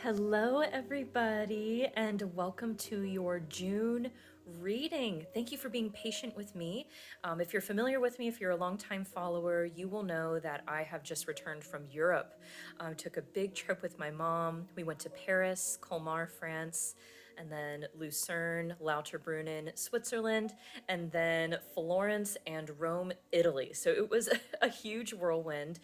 Hello, everybody, and welcome to your June reading. Thank you for being patient with me. If you're familiar with me, if you're a longtime follower, you will know that I have just returned from Europe. Took a big trip with my mom. We went to Paris, Colmar, France, and then Lucerne, Lauterbrunnen, Switzerland, and then Florence and Rome, Italy. So it was a huge whirlwind.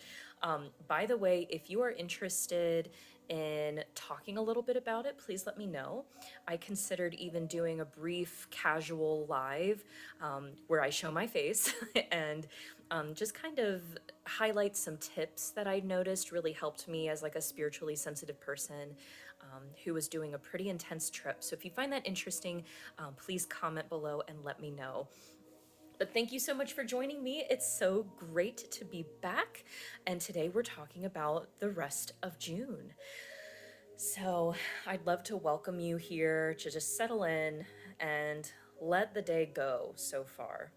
By the way, if you are interested in talking a little bit about it, please let me know. I considered even doing a brief casual live where I show my face and just kind of highlight some tips that I noticed really helped me as like a spiritually sensitive person who was doing a pretty intense trip. So if you find that interesting, please comment below and let me know. But thank you so much for joining me. It's so great to be back. And today we're talking about the rest of June. So I'd love to welcome you here to just settle in and let the day go so far.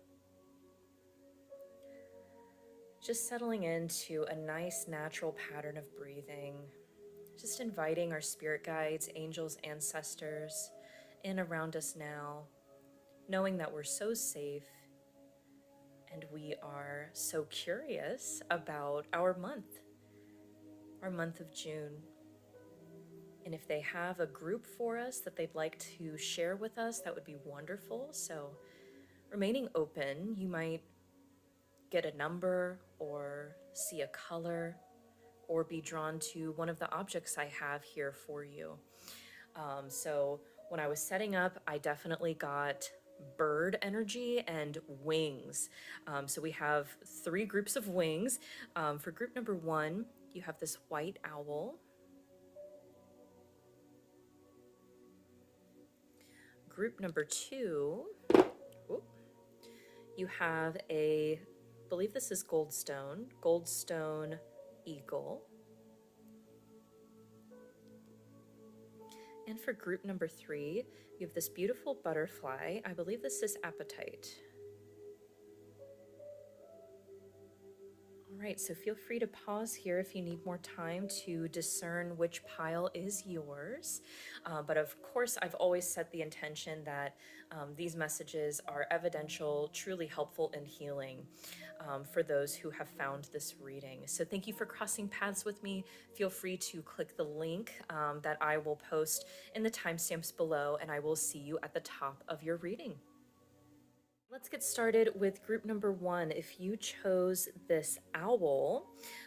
Just settling into a nice natural pattern of breathing. Just inviting our spirit guides, angels, ancestors in around us now, knowing that we're so safe and we are so curious about our month of June. And if they have a group for us that they'd like to share with us, that would be wonderful. So remaining open, you might get a number or see a color or be drawn to one of the objects I have here for you. So when I was setting up, I definitely got bird energy and wings. So we have 3 groups of wings. For group number 1, you have this white owl. Group number 2, you have I believe this is Goldstone eagle. And for group number 3, you have this beautiful butterfly. I believe this is Apatite. All right, so feel free to pause here if you need more time to discern which pile is yours. But of course, I've always set the intention that these messages are evidential, truly helpful and healing for those who have found this reading. So thank you for crossing paths with me. Feel free to click the link that I will post in the timestamps below, and I will see you at the top of your reading. Let's get started with group number 1. If you chose this owl,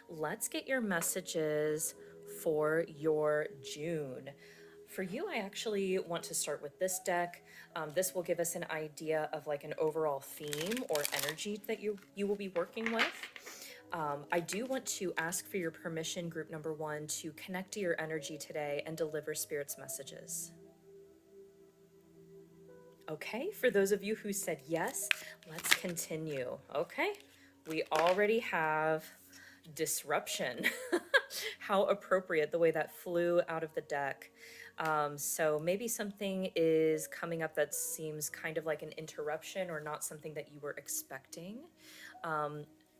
let's get your messages for your June. For you, I actually want to start with this deck. This will give us an idea of like an overall theme or energy that you will be working with. I do want to ask for your permission, group number 1, to connect to your energy today and deliver Spirit's messages. Okay, for those of you who said yes, let's continue. Okay, we already have disruption. How appropriate the way that flew out of the deck. So maybe something is coming up that seems kind of like an interruption or not something that you were expecting.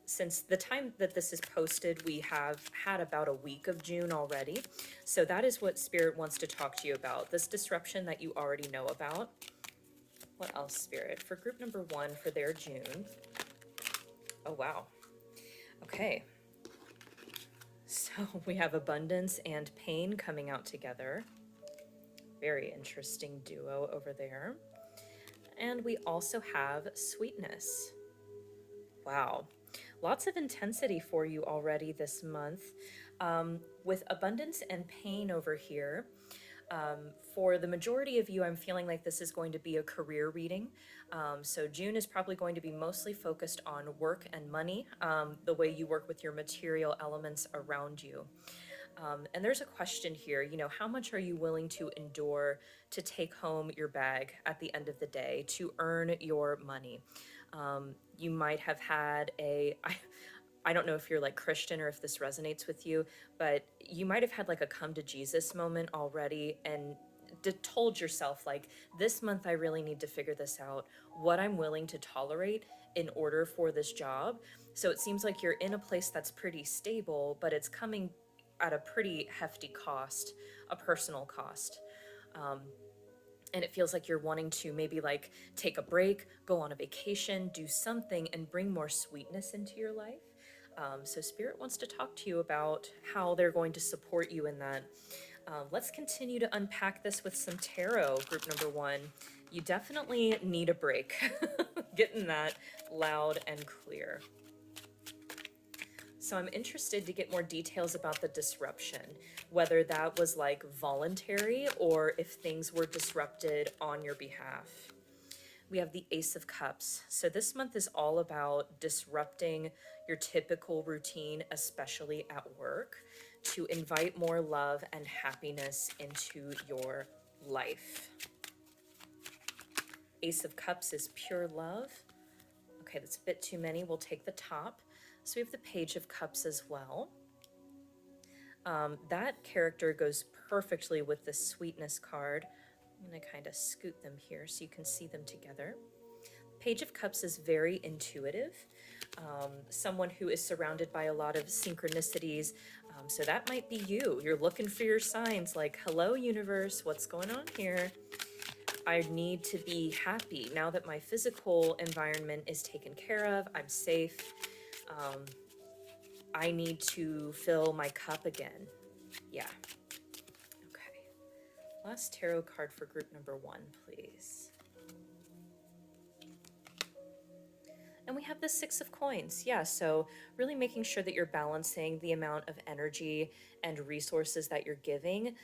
Since the time that this is posted, we have had about a week of June already. So that is what Spirit wants to talk to you about, this disruption that you already know about. What else, Spirit? For group number 1 for their June. Oh, wow. Okay. So we have abundance and pain coming out together. Very interesting duo over there. And we also have sweetness. Wow. Lots of intensity for you already this month. With abundance and pain over here. For the majority of you, I'm feeling like this is going to be a career reading. So June is probably going to be mostly focused on work and money, the way you work with your material elements around you. And there's a question here, how much are you willing to endure to take home your bag at the end of the day, to earn your money? You might have had I don't know if you're like Christian or if this resonates with you, but you might have had like a come to Jesus moment already and told yourself like, this month I really need to figure this out, what I'm willing to tolerate in order for this job. So it seems like you're in a place that's pretty stable, but it's coming at a pretty hefty cost, a personal cost. And it feels like you're wanting to maybe like take a break, go on a vacation, do something, and bring more sweetness into your life. So Spirit wants to talk to you about how they're going to support you in that. Let's continue to unpack this with some tarot, group number one. You definitely need a break. Getting that loud and clear. So I'm interested to get more details about the disruption, whether that was like voluntary or if things were disrupted on your behalf. We have the Ace of Cups. So this month is all about disrupting your typical routine, especially at work, to invite more love and happiness into your life. Ace of Cups is pure love. Okay, that's a bit too many. We'll take the top. So we have the Page of Cups as well. That character goes perfectly with the Sweetness card. I'm going to kind of scoot them here so you can see them together. Page of Cups is very intuitive, someone who is surrounded by a lot of synchronicities. So that might be you. You're looking for your signs like, hello, universe, what's going on here? I need to be happy now that my physical environment is taken care of. I'm safe. I need to fill my cup again. Yeah. Okay. Last tarot card for group number one, please. And we have the Six of Coins. Yeah, so really making sure that you're balancing the amount of energy and resources that you're giving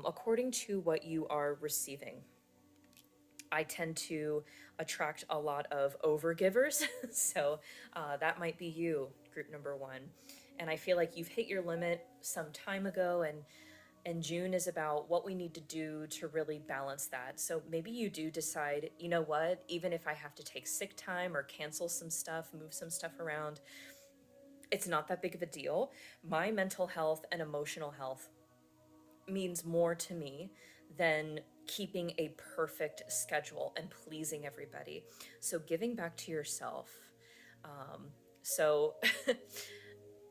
according to what you are receiving. I tend to attract a lot of overgivers, so that might be you, group number one. And I feel like you've hit your limit some time ago, and June is about what we need to do to really balance that. So maybe you do decide, you know what, even if I have to take sick time or cancel some stuff, move some stuff around, it's not that big of a deal. My mental health and emotional health means more to me than keeping a perfect schedule and pleasing everybody. So giving back to yourself. So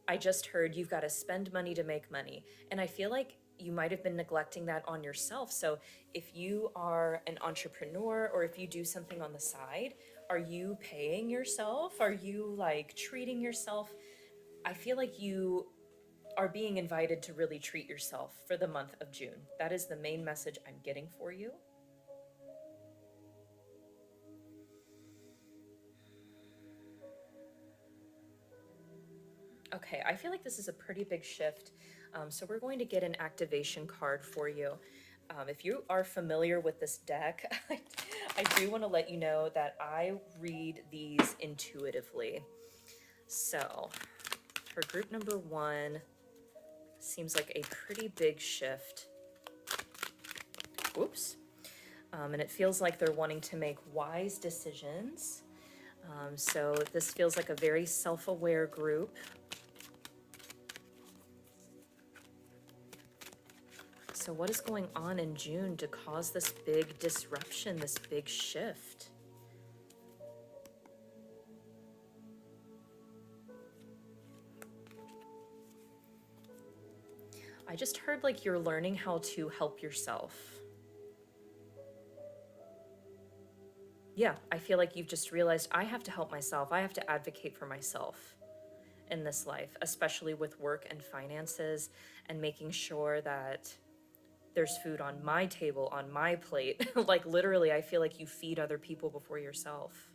I just heard you've got to spend money to make money. And I feel like you might have been neglecting that on yourself. So if you are an entrepreneur or if you do something on the side, are you paying yourself? Are you like treating yourself? I feel like you are being invited to really treat yourself for the month of June. That is the main message I'm getting for you. Okay, I feel like this is a pretty big shift. So we're going to get an activation card for you. If you are familiar with this deck, I do want to let you know that I read these intuitively. So for group number one, seems like a pretty big shift. Oops. And it feels like they're wanting to make wise decisions. So this feels like a very self-aware group. So what is going on in June to cause this big disruption, this big shift? I just heard like you're learning how to help yourself. Yeah, I feel like you've just realized I have to help myself. I have to advocate for myself in this life, especially with work and finances and making sure that there's food on my table, on my plate. Like literally, I feel like you feed other people before yourself.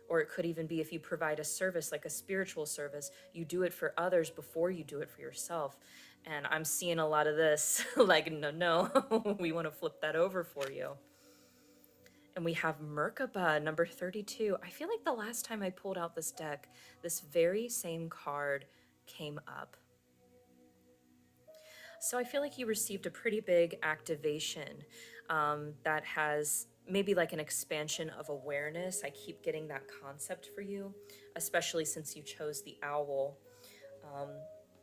Or it could even be if you provide a service, like a spiritual service, you do it for others before you do it for yourself. And I'm seeing a lot of this, like, no, we want to flip that over for you. And we have Merkaba, number 32. I feel like the last time I pulled out this deck, this very same card came up. So I feel like you received a pretty big activation that has maybe like an expansion of awareness. I keep getting that concept for you, especially since you chose the owl.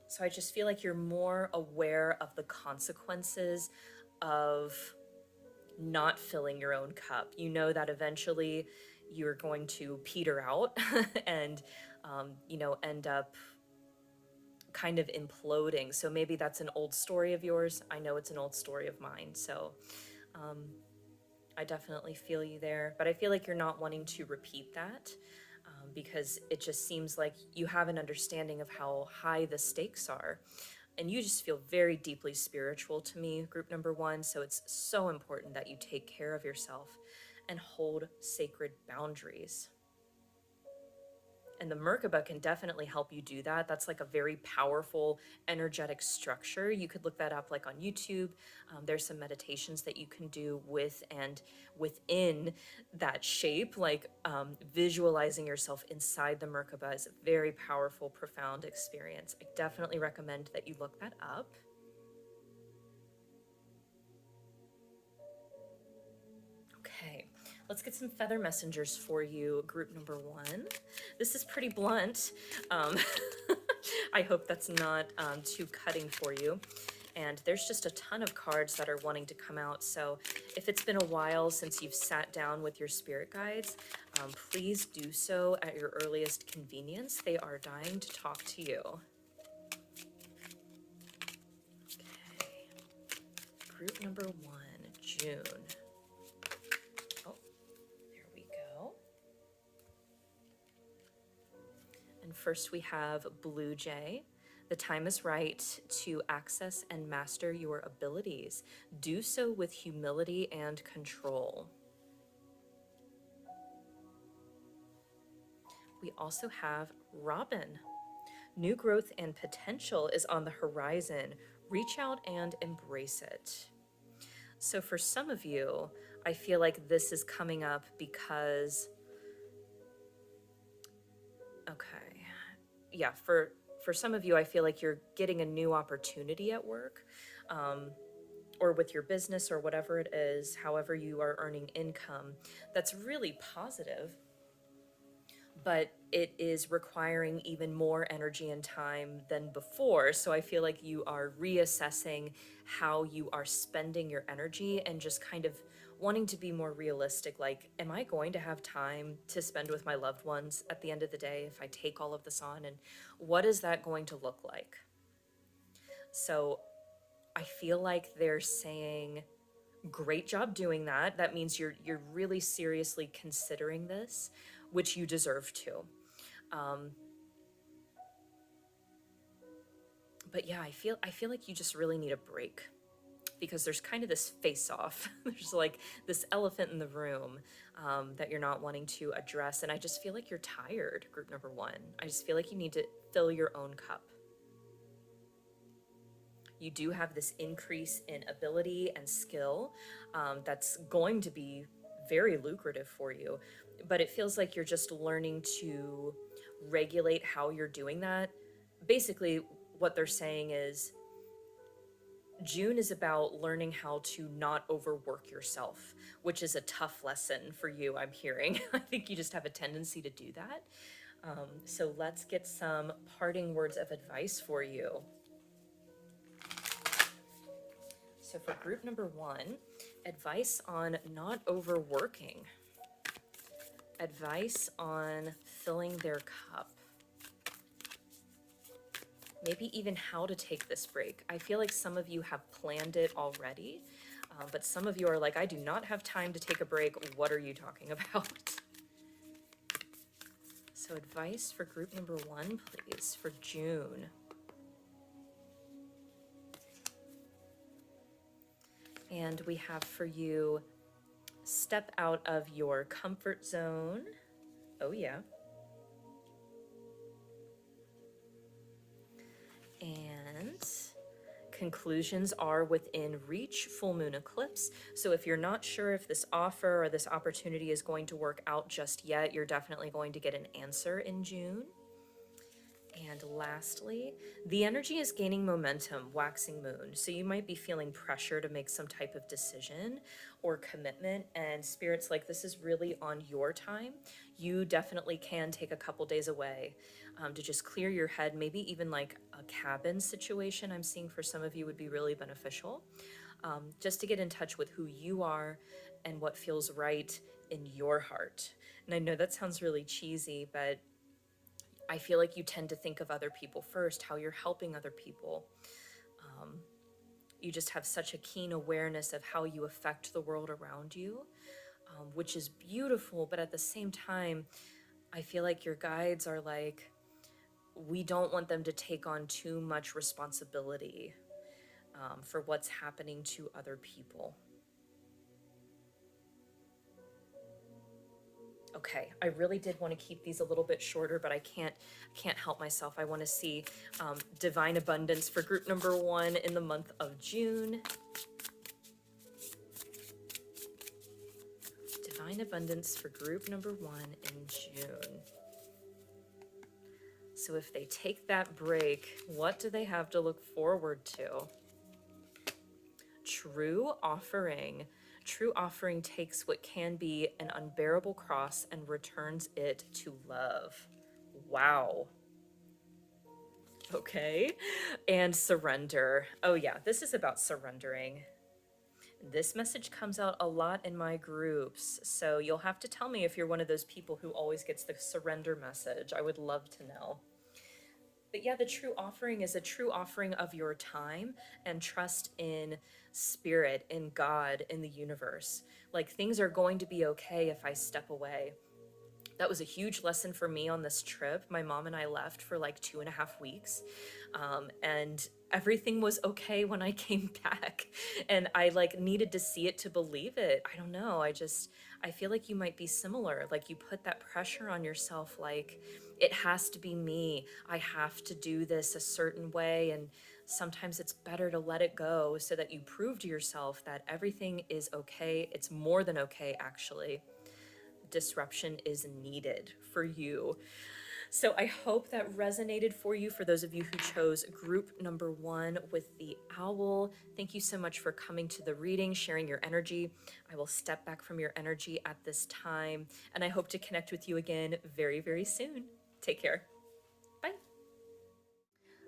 So I just feel like you're more aware of the consequences of not filling your own cup. You know that eventually you're going to peter out and, end up kind of imploding. So maybe that's an old story of yours. I know it's an old story of mine. So I definitely feel you there, but I feel like you're not wanting to repeat that, because it just seems like you have an understanding of how high the stakes are. And you just feel very deeply spiritual to me, group number one. So it's so important that you take care of yourself and hold sacred boundaries. And the Merkaba can definitely help you do that. That's like a very powerful energetic structure. You could look that up like on YouTube. There's some meditations that you can do with and within that shape, like visualizing yourself inside the Merkaba is a very powerful, profound experience. I definitely recommend that you look that up. Okay, let's get some feather messengers for you, group number one. This is pretty blunt. I hope that's not too cutting for you. And there's just a ton of cards that are wanting to come out. So if it's been a while since you've sat down with your spirit guides, please do so at your earliest convenience. They are dying to talk to you. Okay, group number one, June. And first we have Blue Jay. The time is right to access and master your abilities. Do so with humility and control. We also have Robin. New growth and potential is on the horizon. Reach out and embrace it. So for some of you, I feel like this is coming up because, okay. Yeah, for some of you, I feel like you're getting a new opportunity at work, or with your business or whatever it is, however you are earning income, that's really positive, but it is requiring even more energy and time than before. So I feel like you are reassessing how you are spending your energy and just kind of wanting to be more realistic. Like, am I going to have time to spend with my loved ones at the end of the day if I take all of this on? And what is that going to look like? So I feel like they're saying, great job doing that. That means you're really seriously considering this, which you deserve to. But yeah, I feel like you just really need a break, because there's kind of this face-off. There's like this elephant in the room that you're not wanting to address. And I just feel like you're tired, group number one. I just feel like you need to fill your own cup. You do have this increase in ability and skill that's going to be very lucrative for you. But it feels like you're just learning to regulate how you're doing that. Basically, what they're saying is, June is about learning how to not overwork yourself, which is a tough lesson for you, I'm hearing. I think you just have a tendency to do that. So let's get some parting words of advice for you. So for group number one, advice on not overworking. Advice on filling their cup. Maybe even how to take this break. I feel like some of you have planned it already, but some of you are like, I do not have time to take a break. What are you talking about? So advice for group number one, please, for June. And we have for you, step out of your comfort zone. Oh yeah. And conclusions are within reach, full moon eclipse. So if you're not sure if this offer or this opportunity is going to work out just yet, you're definitely going to get an answer in June. And lastly, the energy is gaining momentum, waxing moon. So you might be feeling pressure to make some type of decision or commitment, and Spirit's like, this is really on your time. You definitely can take a couple days away to just clear your head. Maybe even like a cabin situation I'm seeing for some of you would be really beneficial, just to get in touch with who you are and what feels right in your heart. And I know that sounds really cheesy, but I feel like you tend to think of other people first, how you're helping other people. You just have such a keen awareness of how you affect the world around you, which is beautiful. But at the same time, I feel like your guides are like, we don't want them to take on too much responsibility for what's happening to other people. Okay, I really did want to keep these a little bit shorter, but I can't help myself. I want to see divine abundance for group number 1 in the month of June. Divine abundance for group number 1 in June. So if they take that break, what do they have to look forward to? True offering. True offering takes what can be an unbearable cross and returns it to love. Wow. Okay. And surrender. Oh yeah, this is about surrendering. This message comes out a lot in my groups, so you'll have to tell me if you're one of those people who always gets the surrender message. I would love to know. But yeah, the true offering is a true offering of your time and trust in spirit, in God, in the universe. Like, things are going to be okay if I step away. That was a huge lesson for me on this trip. My mom and I left for like 2.5 weeks, and everything was okay when I came back. And I like needed to see it to believe it. I don't know. I feel like you might be similar. Like, you put that pressure on yourself, like, it has to be me. I have to do this a certain way. And sometimes it's better to let it go so that you prove to yourself that everything is okay. It's more than okay, actually. Disruption is needed for you. So I hope that resonated for you, for those of you who chose group number 1 with the owl. Thank you so much for coming to the reading, sharing your energy. I will step back from your energy at this time, and I hope to connect with you again very, very soon. Take care. Bye.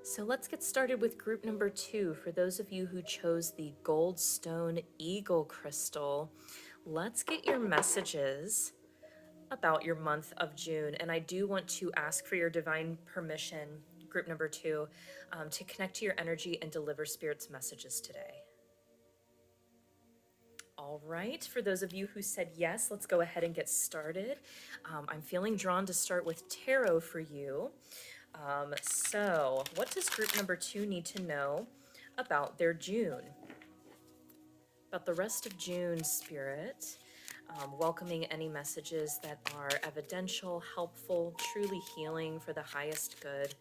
So let's get started with group number 2. For those of you who chose the Goldstone Eagle Crystal, let's get your messages about your month of June. And I do want to ask for your divine permission, group number 2, to connect to your energy and deliver Spirit's messages today. All right, for those of you who said yes, let's go ahead and get started. I'm feeling drawn to start with tarot for you. So what does group number 2 need to know about their June? About the rest of June, Spirit. Welcoming any messages that are evidential, helpful, truly healing for the highest good,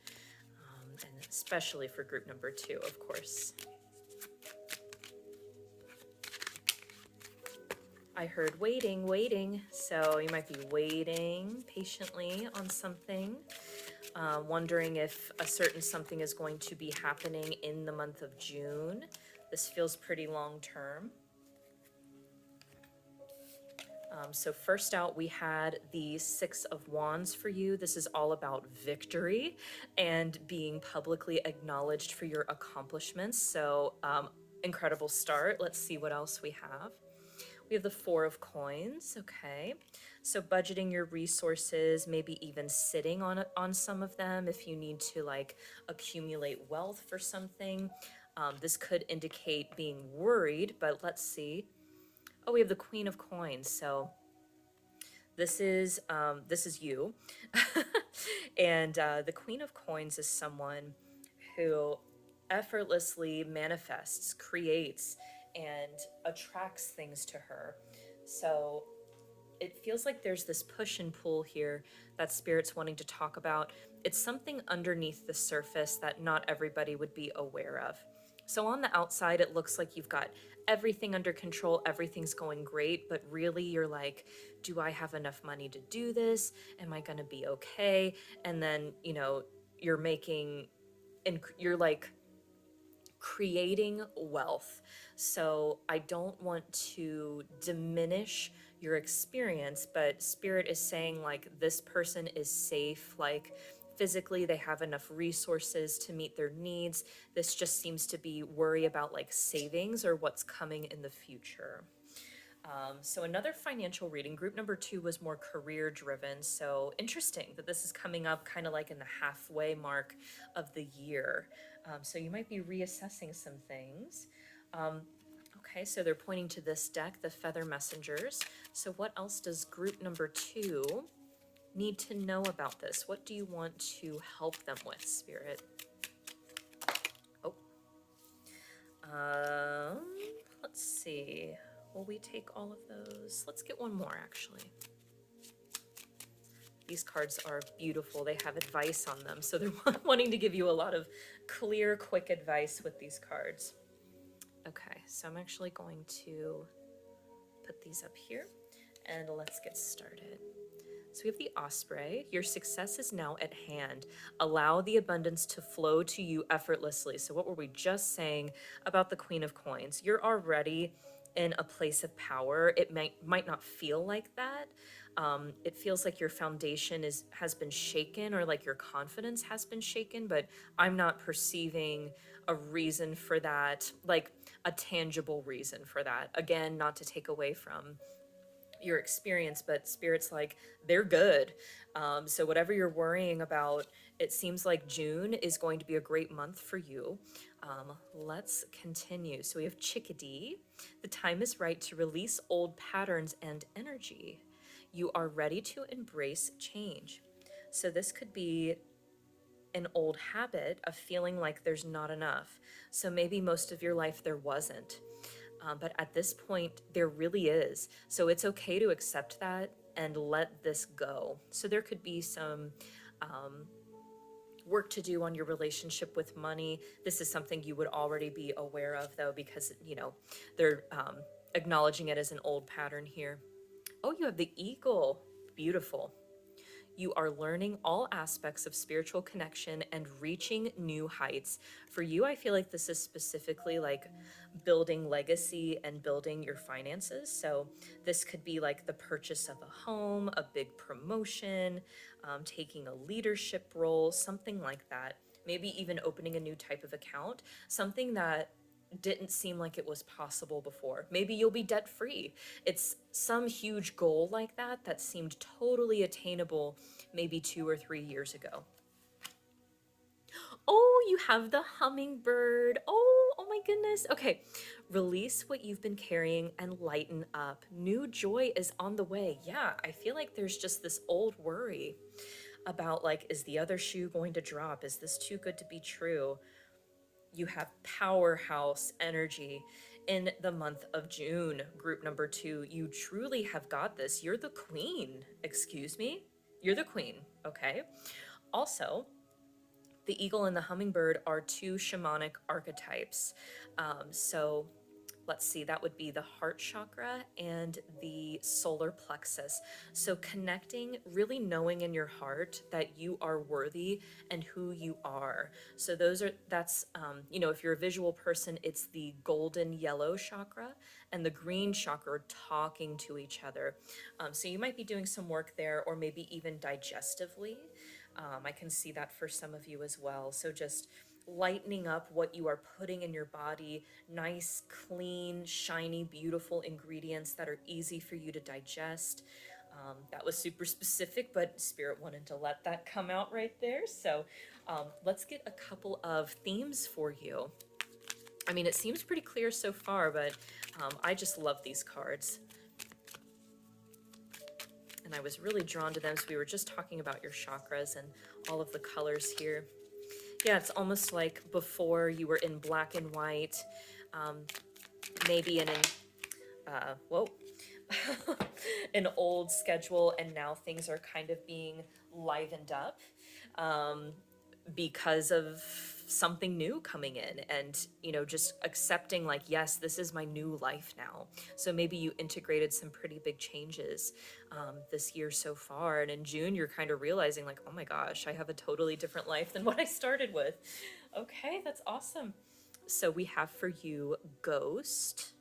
and especially for group number 2, of course. I heard waiting, waiting, so you might be waiting patiently on something, wondering if a certain something is going to be happening in the month of June. This feels pretty long term. So first out, we had the 6 of Wands for you. This is all about victory and being publicly acknowledged for your accomplishments. So incredible start. Let's see what else we have. We have the 4 of Coins. Okay. So budgeting your resources, maybe even sitting on some of them if you need to like accumulate wealth for something. This could indicate being worried, but let's see. Oh, we have the Queen of Coins. So this is you. And the Queen of Coins is someone who effortlessly manifests, creates, and attracts things to her. So it feels like there's this push and pull here that Spirit's wanting to talk about. It's something underneath the surface that not everybody would be aware of. So on the outside, it looks like you've got everything under control, everything's going great, but really you're like, do I have enough money to do this? Am I going to be okay? And then, you're like creating wealth. So I don't want to diminish your experience, but Spirit is saying like this person is safe, like physically they have enough resources to meet their needs. This just seems to be worry about like savings or what's coming in the future. So another financial reading, group number 2 was more career driven. So interesting that this is coming up kind of like in the halfway mark of the year. So you might be reassessing some things. Okay, so they're pointing to this deck, the Feather Messengers. So what else does group number 2 need to know about this? What do you want to help them with, Spirit? Oh, let's see. Will we take all of those? Let's get one more, actually. These cards are beautiful. They have advice on them, so they're wanting to give you a lot of clear, quick advice with these cards. Okay, so I'm actually going to put these up here, and let's get started. So we have the Osprey. Your success is now at hand. Allow the abundance to flow to you effortlessly. So what were we just saying about the Queen of Coins? You're already in a place of power. It might not feel like that. It feels like your foundation has been shaken, or like your confidence has been shaken, but I'm not perceiving a reason for that, like a tangible reason for that. Again, not to take away from your experience, but Spirit's like, they're good. So whatever you're worrying about, it seems like June is going to be a great month for you. Let's continue. So we have Chickadee. The time is right to release old patterns and energy. You are ready to embrace change. So this could be an old habit of feeling like there's not enough. So maybe most of your life there wasn't. But at this point, there really is. So it's okay to accept that and let this go. So there could be some work to do on your relationship with money. This is something you would already be aware of, though, because, they're acknowledging it as an old pattern here. Oh, you have the eagle. Beautiful. You are learning all aspects of spiritual connection and reaching new heights. For you, I feel like this is specifically like building legacy and building your finances. So this could be like the purchase of a home, a big promotion, taking a leadership role, something like that. Maybe even opening a new type of account, something that didn't seem like it was possible before. Maybe you'll be debt free. It's some huge goal like that that seemed totally attainable maybe 2 or 3 years ago. Oh, you have the hummingbird. Oh my goodness. Okay, release what you've been carrying and lighten up. New joy is on the way. Yeah, I feel like there's just this old worry about, like, is the other shoe going to drop? Is this too good to be true? You have powerhouse energy in the month of June, group number 2. You truly have got this. You're the queen. Excuse me? You're the queen, okay? Also, the eagle and the hummingbird are 2 shamanic archetypes. So let's see, that would be the heart chakra and the solar plexus. So connecting, really knowing in your heart that you are worthy and who you are. So that's if you're a visual person, it's the golden yellow chakra and the green chakra talking to each other. So you might be doing some work there, or maybe even digestively. I can see that for some of you as well. So just lightening up what you are putting in your body, nice, clean, shiny, beautiful ingredients that are easy for you to digest. That was super specific, but Spirit wanted to let that come out right there. So let's get a couple of themes for you. I mean, it seems pretty clear so far, but I just love these cards. And I was really drawn to them. So we were just talking about your chakras and all of the colors here. Yeah, it's almost like before you were in black and white, maybe in an old schedule, and now things are kind of being livened up because of something new coming in, and just accepting, like, yes, this is my new life now. So maybe you integrated some pretty big changes this year so far, and in June you're kind of realizing, like, oh my gosh, I have a totally different life than what I started with. Okay, that's awesome. So we have for you Ghost,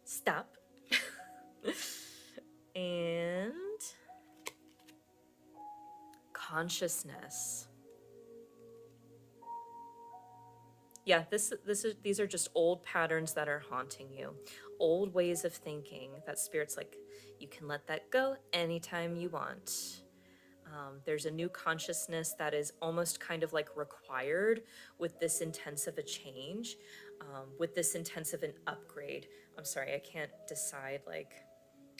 Step, and Consciousness. Yeah, these are just old patterns that are haunting you, old ways of thinking that Spirit's like, you can let that go anytime you want. There's a new consciousness that is almost kind of like required with this intensive a change, with this intensive an upgrade. I'm sorry, I can't decide. Like,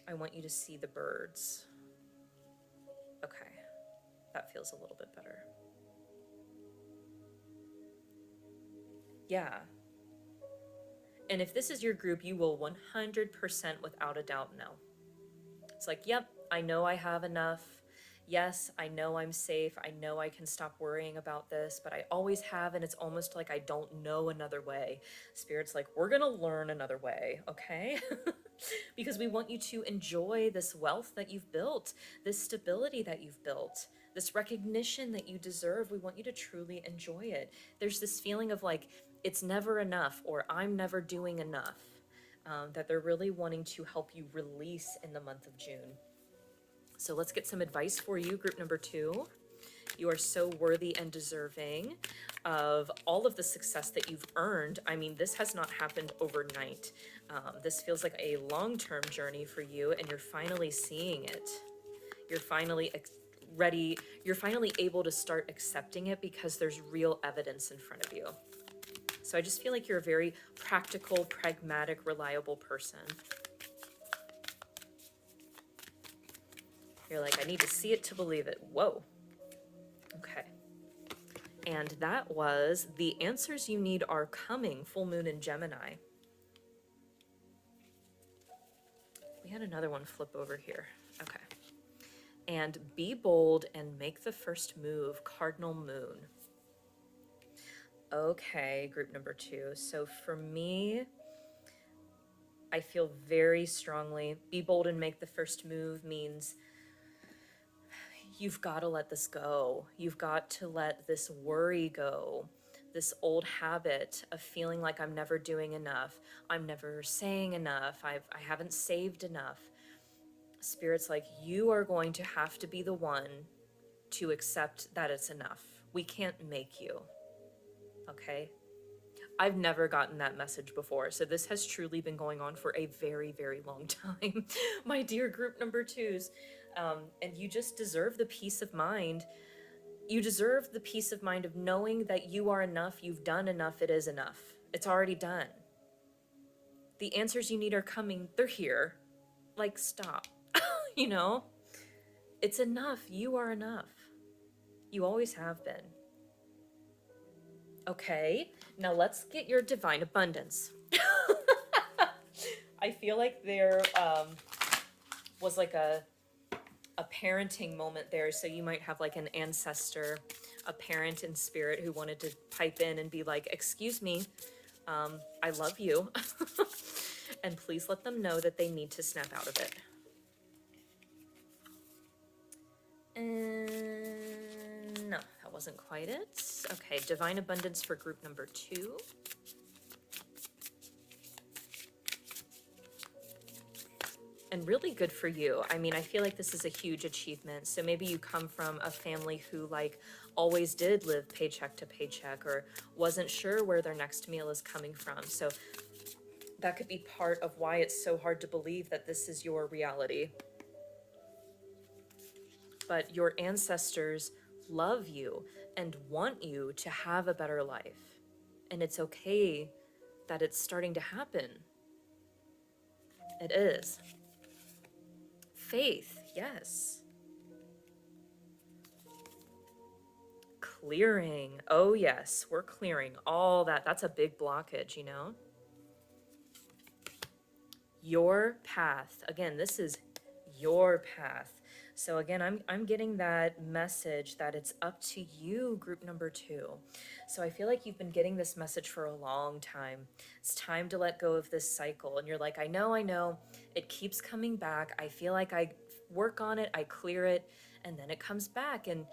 I want you to see the birds. Okay, that feels a little bit better. Yeah. And if this is your group, you will 100% without a doubt know. It's like, yep, I know I have enough. Yes, I know I'm safe. I know I can stop worrying about this, but I always have, and it's almost like I don't know another way. Spirit's like, we're going to learn another way, okay? Because we want you to enjoy this wealth that you've built, this stability that you've built, this recognition that you deserve. We want you to truly enjoy it. There's this feeling of like, it's never enough, or I'm never doing enough. That they're really wanting to help you release in the month of June. So let's get some advice for you, group number 2. You are so worthy and deserving of all of the success that you've earned. I mean, this has not happened overnight. This feels like a long-term journey for you, and you're finally seeing it. You're finally ready. You're finally able to start accepting it because there's real evidence in front of you. So I just feel like you're a very practical, pragmatic, reliable person. You're like, I need to see it to believe it. Whoa. Okay. And that was the answers you need are coming, full moon in Gemini. We had another one flip over here. Okay. And be bold and make the first move, cardinal moon. Okay, group number 2. So for me, I feel very strongly, be bold and make the first move means you've got to let this go. You've got to let this worry go, this old habit of feeling like I'm never doing enough. I'm never saying enough. I haven't saved enough. Spirit's like, you are going to have to be the one to accept that it's enough. We can't make you. Okay? I've never gotten that message before. So this has truly been going on for a very, very long time, my dear group number 2s. And you just deserve the peace of mind. You deserve the peace of mind of knowing that you are enough, you've done enough, it is enough. It's already done. The answers you need are coming, they're here. Like, stop. You know? It's enough. You are enough. You always have been. Okay, now let's get your divine abundance. I feel like there was like a parenting moment there. So you might have like an ancestor, a parent in spirit who wanted to pipe in and be like, excuse me, I love you. And please let them know that they need to snap out of it. And no, that wasn't quite it. Okay, divine abundance for group number 2. And really good for you. I mean, I feel like this is a huge achievement. So maybe you come from a family who like always did live paycheck to paycheck or wasn't sure where their next meal is coming from. So that could be part of why it's so hard to believe that this is your reality. But your ancestors love you and want you to have a better life. And it's okay that it's starting to happen. It is. Faith, yes. Clearing. Oh, yes, we're clearing all that. That's a big blockage, you know? Your path. Again, this is your path. So again, I'm getting that message that it's up to you, group number 2. So I feel like you've been getting this message for a long time. It's time to let go of this cycle. And you're like, I know, it keeps coming back. I feel like I work on it, I clear it, and then it comes back. And,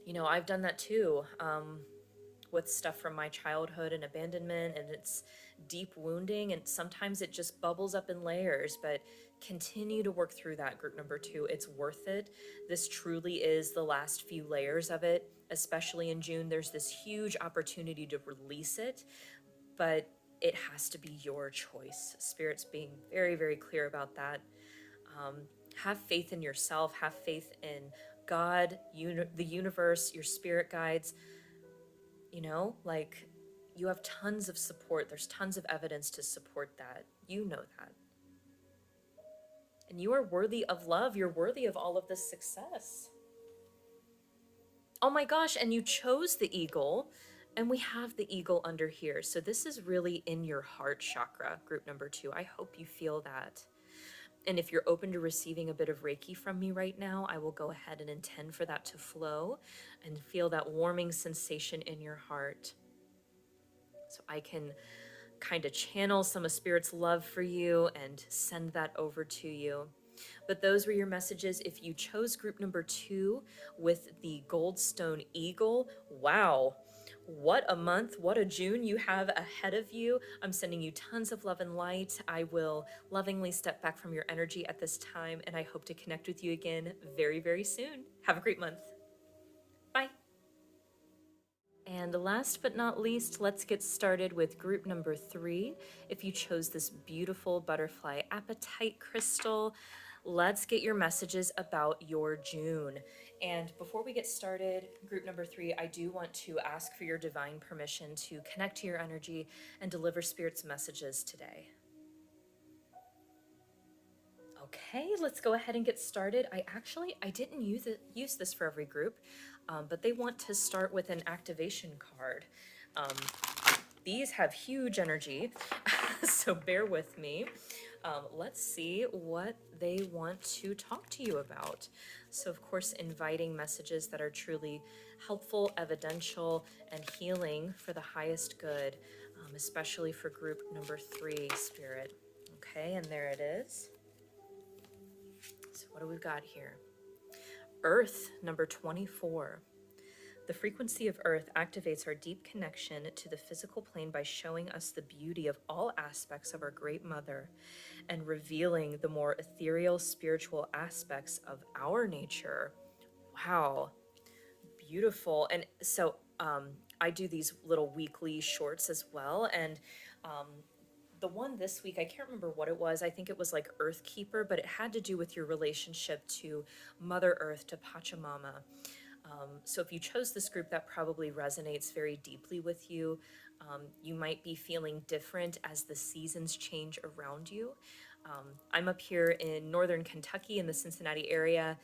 you know, I've done that too. With stuff from my childhood and abandonment, and it's deep wounding, and sometimes it just bubbles up in layers, but continue to work through that, group number 2. It's worth it. This truly is the last few layers of it, especially in June, there's this huge opportunity to release it, but it has to be your choice. Spirit's being very, very clear about that. Have faith in yourself, have faith in God, the universe, your spirit guides. You know, like, you have tons of support. There's tons of evidence to support that. You know that. And you are worthy of love. You're worthy of all of this success. Oh my gosh, and you chose the eagle, and we have the eagle under here. So this is really in your heart chakra, group number 2. I hope you feel that. And if you're open to receiving a bit of Reiki from me right now, I will go ahead and intend for that to flow and feel that warming sensation in your heart. So I can kind of channel some of Spirit's love for you and send that over to you. But those were your messages. If you chose group number 2 with the Goldstone Eagle, wow, what a month, what a June you have ahead of you. I'm sending you tons of love and light. I will lovingly step back from your energy at this time, and I hope to connect with you again very, very soon. Have a great month. Bye. And last but not least, let's get started with group number 3. If you chose this beautiful butterfly apatite crystal, let's get your messages about your June. And before we get started, group number 3, I do want to ask for your divine permission to connect to your energy and deliver Spirit's messages today. Okay, let's go ahead and get started. I didn't use this for every group, but they want to start with an activation card. These have huge energy, so bear with me. Let's see what they want to talk to you about. So, of course, inviting messages that are truly helpful, evidential, and healing for the highest good, especially for group number 3, Spirit. Okay, and there it is. So what do we got here? Earth, number 24. The frequency of Earth activates our deep connection to the physical plane by showing us the beauty of all aspects of our Great Mother and revealing the more ethereal spiritual aspects of our nature. Wow, beautiful. And so I do these little weekly shorts as well, and the one this week, I can't remember what it was. I think it was like Earth Keeper, but it had to do with your relationship to Mother Earth, to Pachamama. So if you chose this group, that probably resonates very deeply with you. You might be feeling different as the seasons change around you. I'm up here in northern Kentucky in the Cincinnati area,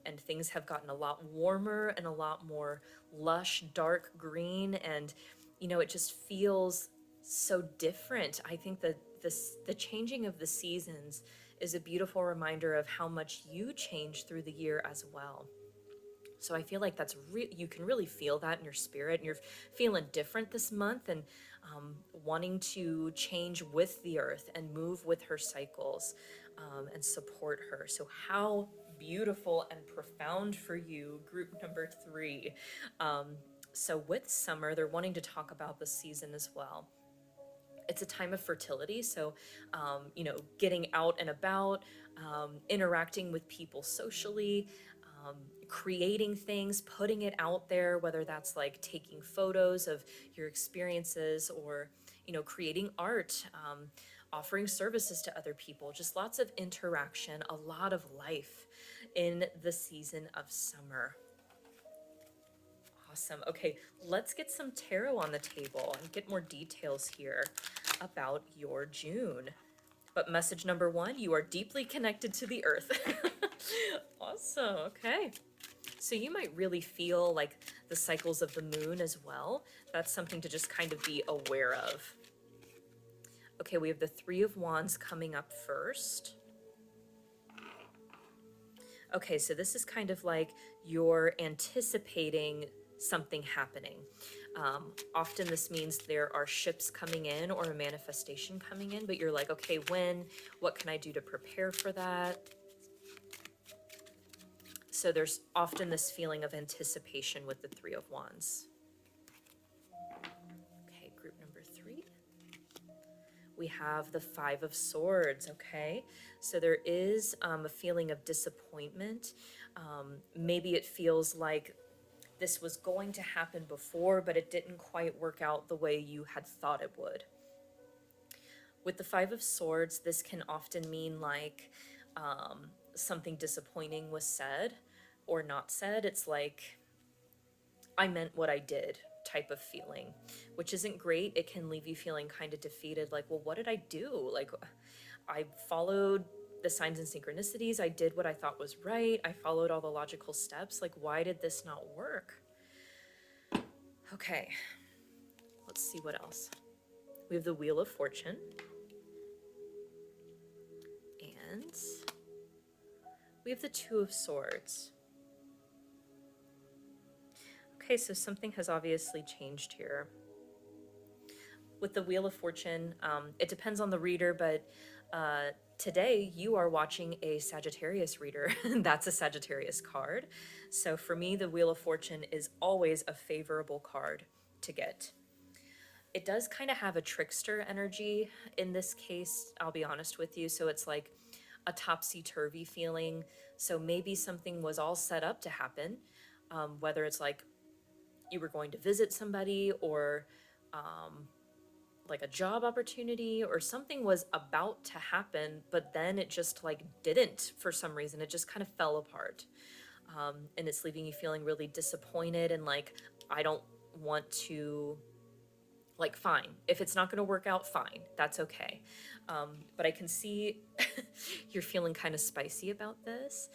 and things have gotten a lot warmer and a lot more lush, dark green, and it just feels so different. I think that the changing of the seasons is a beautiful reminder of how much you change through the year as well. So I feel like you can really feel that in your spirit, and you're feeling different this month, and wanting to change with the earth and move with her cycles, and support her. So how beautiful and profound for you, group number 3. So with summer, they're wanting to talk about the season as well. It's a time of fertility, so getting out and about, interacting with people socially, creating things, putting it out there, whether that's like taking photos of your experiences or creating art, offering services to other people, just lots of interaction, a lot of life in the season of summer. Awesome. Okay, let's get some tarot on the table and get more details here about your June. But message number 1, you are deeply connected to the earth. Awesome. Okay. So you might really feel like the cycles of the moon as well. That's something to just kind of be aware of. Okay, we have the 3 of Wands coming up first. Okay, so this is kind of like you're anticipating something happening. Often this means there are ships coming in or a manifestation coming in, but you're like, okay, when? What can I do to prepare for that? So there's often this feeling of anticipation with the 3 of Wands. Okay, group number 3. We have the 5 of Swords, okay? So there is a feeling of disappointment. Maybe it feels like this was going to happen before, but it didn't quite work out the way you had thought it would. With the Five of Swords, this can often mean like something disappointing was said or not said. It's like, I meant what I did type of feeling, which isn't great. It can leave you feeling kind of defeated, like, well, what did I do? Like, I followed the signs and synchronicities. I did what I thought was right. I followed all the logical steps. Like, why did this not work? Okay, let's see what else. We have the Wheel of Fortune. And we have the Two of Swords. Okay, so something has obviously changed here. With the Wheel of Fortune, it depends on the reader, but today you are watching a Sagittarius reader. That's a Sagittarius card. So for me, the Wheel of Fortune is always a favorable card to get. It does kind of have a trickster energy in this case, I'll be honest with you. So it's like a topsy-turvy feeling. So maybe something was all set up to happen, whether it's like you were going to visit somebody or like a job opportunity or something was about to happen, but then it just like didn't for some reason. It just kind of fell apart. And it's leaving you feeling really disappointed and like, I don't want to, like, fine. If it's not going to work out, fine. That's okay. But I can see you're feeling kind of spicy about this.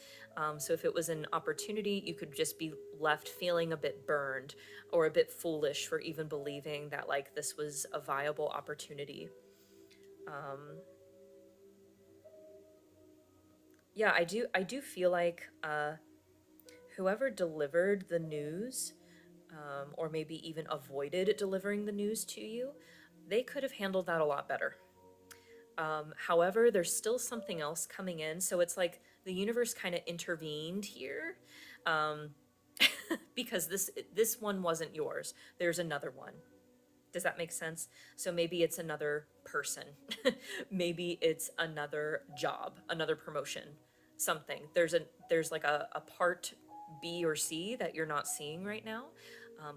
So if it was an opportunity, you could just be left feeling a bit burned or a bit foolish for even believing that like this was a viable opportunity. Yeah, I do feel like whoever delivered the news, or maybe even avoided delivering the news to you, they could have handled that a lot better. However, there's still something else coming in. So it's like the universe kind of intervened here, because this one wasn't yours. There's another one. Does that make sense? So maybe it's another person. Maybe it's another job, another promotion, something. There's like a part B or C that you're not seeing right now,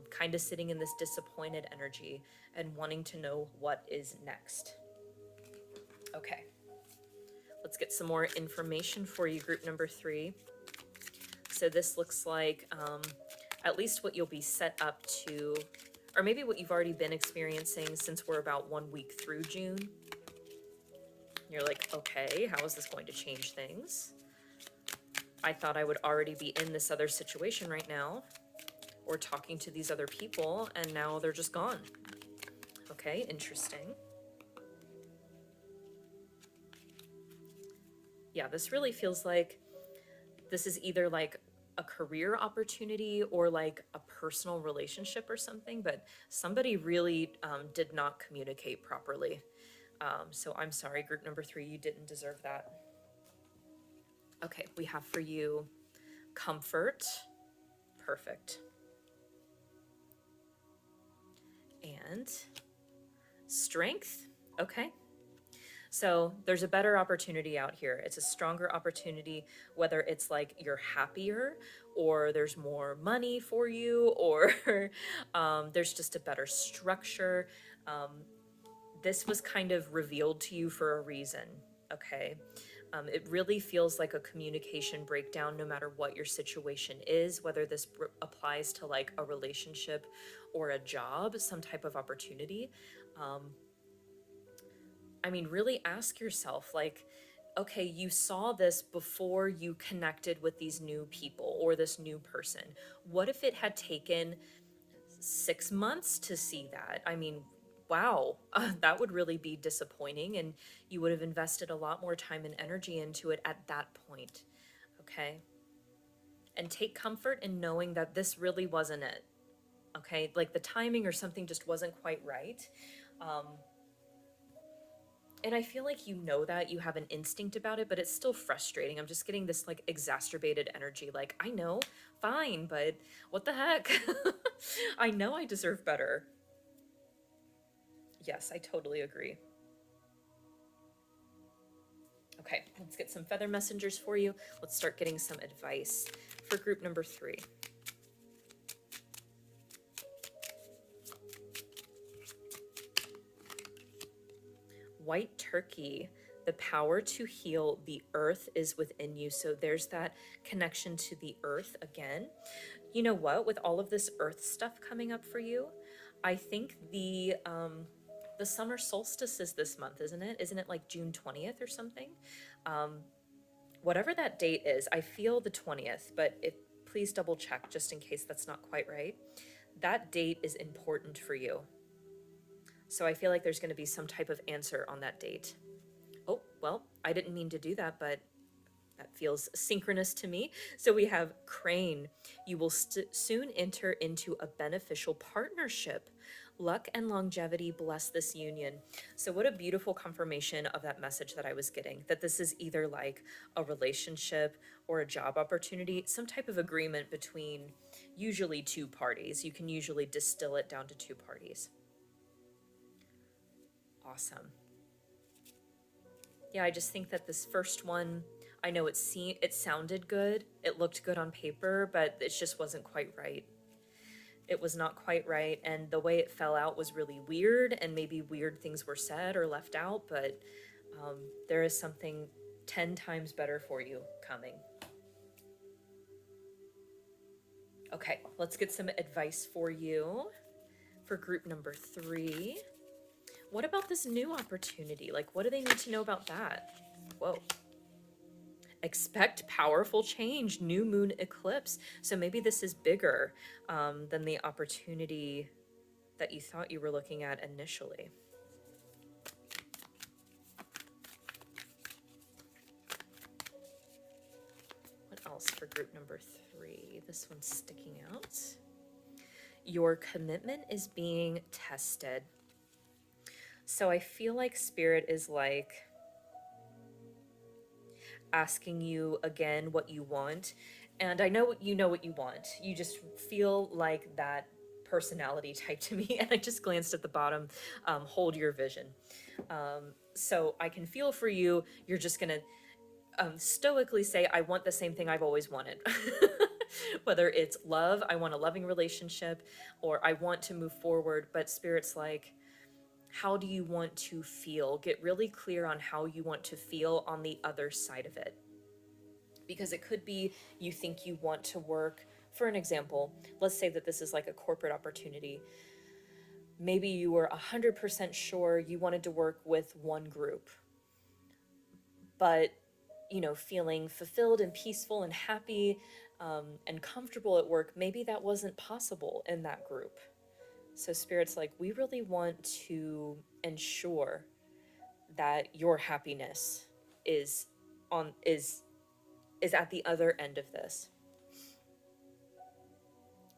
kind of sitting in this disappointed energy and wanting to know what is next. Okay, let's get some more information for you, group number 3. So this looks like at least what you'll be set up to, or maybe what you've already been experiencing since we're about 1 week through June. You're like, okay, how is this going to change things? I thought I would already be in this other situation right now, or talking to these other people, and now they're just gone. Okay, interesting. Yeah, this really feels like this is either like a career opportunity or like a personal relationship or something, but somebody really did not communicate properly. So I'm sorry, group number 3, you didn't deserve that. Okay, we have for you comfort. Perfect. And strength. Okay. So there's a better opportunity out here. It's a stronger opportunity, whether it's like you're happier or there's more money for you, or there's just a better structure. This was kind of revealed to you for a reason, okay? It really feels like a communication breakdown no matter what your situation is, whether this applies to like a relationship or a job, some type of opportunity. I mean, really ask yourself, like, okay, you saw this before you connected with these new people or this new person. What if it had taken 6 months to see that? I mean, wow, that would really be disappointing, and you would have invested a lot more time and energy into it at that point, okay? And take comfort in knowing that this really wasn't it, okay? Like the timing or something just wasn't quite right. And I feel like you know that, you have an instinct about it, but it's still frustrating. I'm just getting this like exacerbated energy. Like, I know, fine, but what the heck? I know I deserve better. Yes, I totally agree. Okay, let's get some feather messengers for you. Let's start getting some advice for group number 3. white turkey, the power to heal the earth is within you. So there's that connection to the earth again. You know what? With all of this earth stuff coming up for you, I think the summer solstice is this month, isn't it? Isn't it like June 20th or something? Whatever that date is, I feel the 20th, but please double check just in case that's not quite right. That date is important for you. So I feel like there's going to be some type of answer on that date. Oh, well, I didn't mean to do that, but that feels synchronous to me. So we have Crane. You will soon enter into a beneficial partnership. Luck and longevity bless this union. So what a beautiful confirmation of that message that I was getting, that this is either like a relationship or a job opportunity, some type of agreement between usually two parties. You can usually distill it down to two parties. Awesome. Yeah, I just think that this first one, I know it sounded good, it looked good on paper, but it just wasn't quite right. It was not quite right, and the way it fell out was really weird, and maybe weird things were said or left out, but there is something 10 times better for you coming. Okay, let's get some advice for you for group number 3. What about this new opportunity? Like, what do they need to know about that? Whoa. Expect powerful change, new moon eclipse. So maybe this is bigger than the opportunity that you thought you were looking at initially. What else for group number 3? This one's sticking out. Your commitment is being tested. So I feel like Spirit is like asking you again what you want. And I know you know what you want. You just feel like that personality type to me. And I just glanced at the bottom, hold your vision. So I can feel for you. You're just going to stoically say, I want the same thing I've always wanted. Whether it's love, I want a loving relationship, or I want to move forward. But Spirit's like, how do you want to feel? Get really clear on how you want to feel on the other side of it. Because it could be you think you want to work, for an example, let's say that this is like a corporate opportunity. Maybe you were 100% sure you wanted to work with one group, but feeling fulfilled and peaceful and happy and comfortable at work, maybe that wasn't possible in that group. So Spirit's like, we really want to ensure that your happiness is at the other end of this.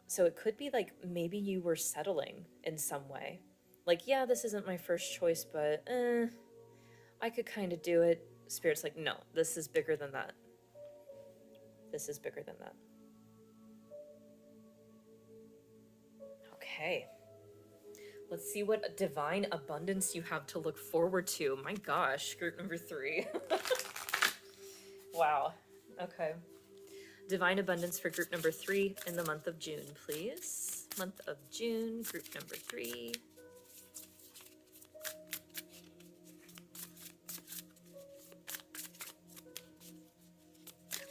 So it could be like maybe you were settling in some way. Like, yeah, this isn't my first choice, but I could kind of do it. Spirit's like, no, this is bigger than that. This is bigger than that. Okay. Let's see what divine abundance you have to look forward to. My gosh, group number 3. Wow. Okay. Divine abundance for group number 3 in the month of June, please. Month of June, group number 3.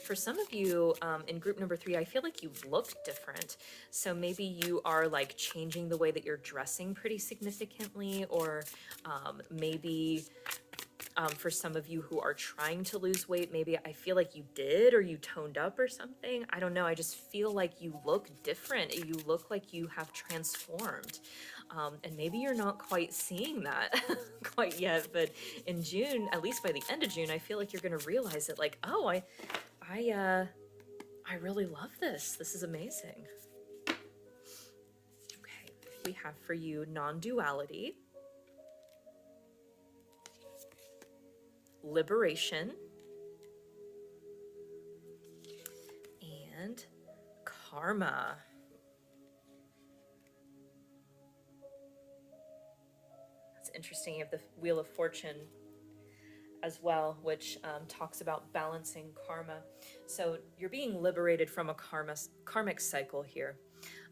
For some of you in group number 3, I feel like you look different. So maybe you are like changing the way that you're dressing pretty significantly, or maybe for some of you who are trying to lose weight, maybe I feel like you did, or you toned up or something. I don't know. I just feel like you look different. You look like you have transformed. And maybe you're not quite seeing that quite yet, but in June, at least by the end of June, I feel like you're going to realize it, like, oh, I really love this. This is amazing. Okay, we have for you non-duality, liberation, and karma. That's interesting. You have the Wheel of Fortune as well, which talks about balancing karma. So you're being liberated from a karmic cycle here.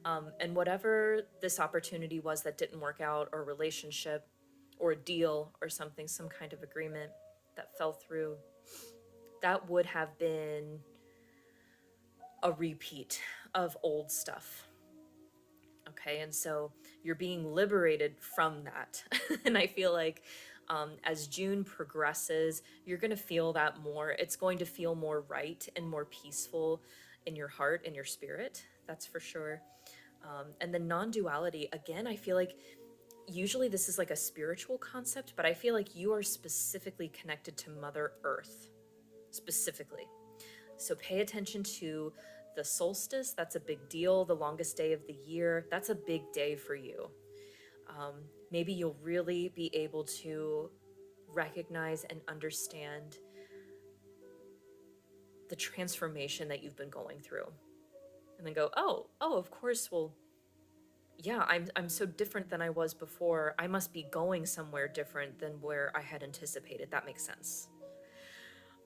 And whatever this opportunity was that didn't work out, or relationship, or a deal or something, some kind of agreement that fell through, that would have been a repeat of old stuff. Okay, and so you're being liberated from that. And I feel like as June progresses, you're going to feel that more. It's going to feel more right and more peaceful in your heart and your spirit. That's for sure. And the non duality, again, I feel like usually this is like a spiritual concept, but I feel like you are specifically connected to Mother Earth, specifically. So pay attention to the solstice. That's a big deal. The longest day of the year. That's a big day for you. Maybe you'll really be able to recognize and understand the transformation that you've been going through. And then go, oh, of course, well, yeah, I'm so different than I was before. I must be going somewhere different than where I had anticipated. That makes sense.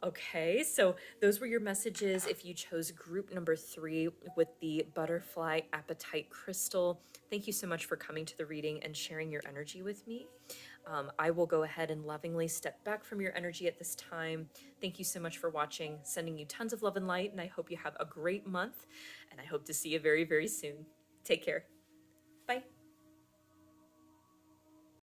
Okay, so those were your messages. If you chose group number 3 with the butterfly apatite crystal, thank you so much for coming to the reading and sharing your energy with me. I will go ahead and lovingly step back from your energy at this time. Thank you so much for watching, sending you tons of love and light, and I hope you have a great month, and I hope to see you very, very soon. Take care.